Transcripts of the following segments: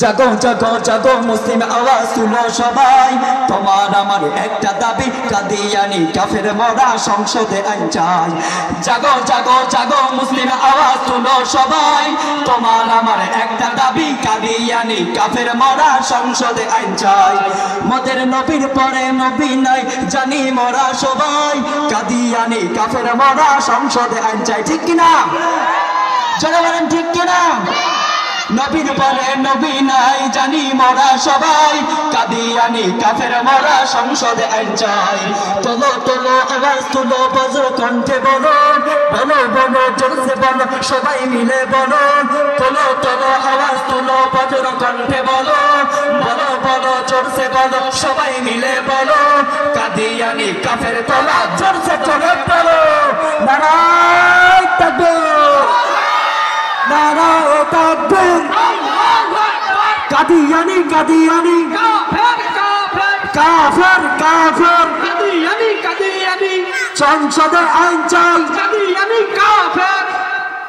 জাগো জাগো জাগো মুসলিম আওয়াজ তুলো সবাই, তোমার আমার একটা দাবি, কাদিয়ানি কাফের মরা সংসদে আইন চাই। জাগো জাগো জাগো মুসলিম আওয়াজ তুলো সবাই, তোমার আমার একটা দাবি, কাদিয়ানি কাফের মরা সংসদে আইন চাই। মোদের নবীর পরে নবী নাই জানি মরা সবাই, কাদিয়ানি কাফের মরা সংসদে আইন চাই। ঠিক কিনা? যারা বলেন ঠিক কিনা? নবীর পরে নবী নাই জানি মরা সবাই, কাদিয়ানি কাফের মরা সংসদে আইন চাই। তোলো তোলো আওয়াজ তুলো বজ্র কণ্ঠে বলো, বলো বলো জোরসে বলো সবাই মিলে বলো। তোলো তোলো আওয়াজ তুলো বজ্র কণ্ঠে বলো, বলো বলো জোরসে বলো সবাই মিলে বলো। কাদিয়ানি কাফের তোলা জোরসে চলে বলো, নারায়ে তাকবীর, নারায়ে তাকবীর। কাদিয়ানি কাদিয়ানি কাফের কাফের, কাদিয়ানি কাদিয়ানি সংসদে আইন চাই। কাদিয়ানি কাফের,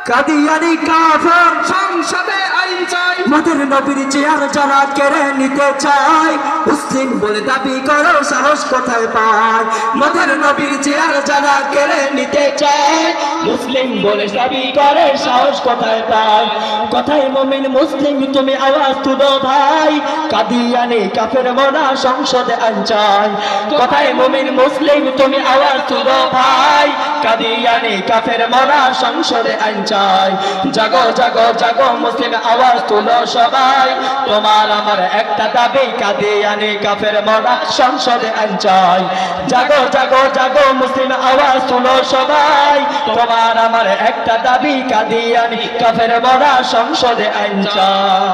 কাদিয়ানি কাফের, সংসদে আইন চাই। মোদের নবীর চেয়ার যারা কেড়ে নিতে চায়, মুসলিম বলে দাবি করো সাহস কোথায় পায়। মোদের নবীর চেয়ার যারা কেড়ে নিতে চায়, মুসলিম বলে দাবি করে সাহস কোথায় পায়। কোথায় মুমিন মুসলিম তুমি আওয়াজ তুলো ভাই, কাদিয়ানি কাফের মরা সংসদে আইন চাই। কোথায় মুমিন মুসলিম তুমি আওয়াজ তুলো ভাই, কাদিয়ানি কাফের মরা সংসদে আইন চাই। জাগো জাগো জাগো মুসলিম আওয়াজ তুলো সবাই, তোমার আমার একটা দাবি, কাদিয়ানি কাফের মরা সংসদে আইন চাই। জাগো জাগো জাগো মুসলিম আওয়াজ তুলো সবাই, তোমার আমার একটা দাবি, কাদিয়ানি কাফের মরা সংসদে আইন চাই।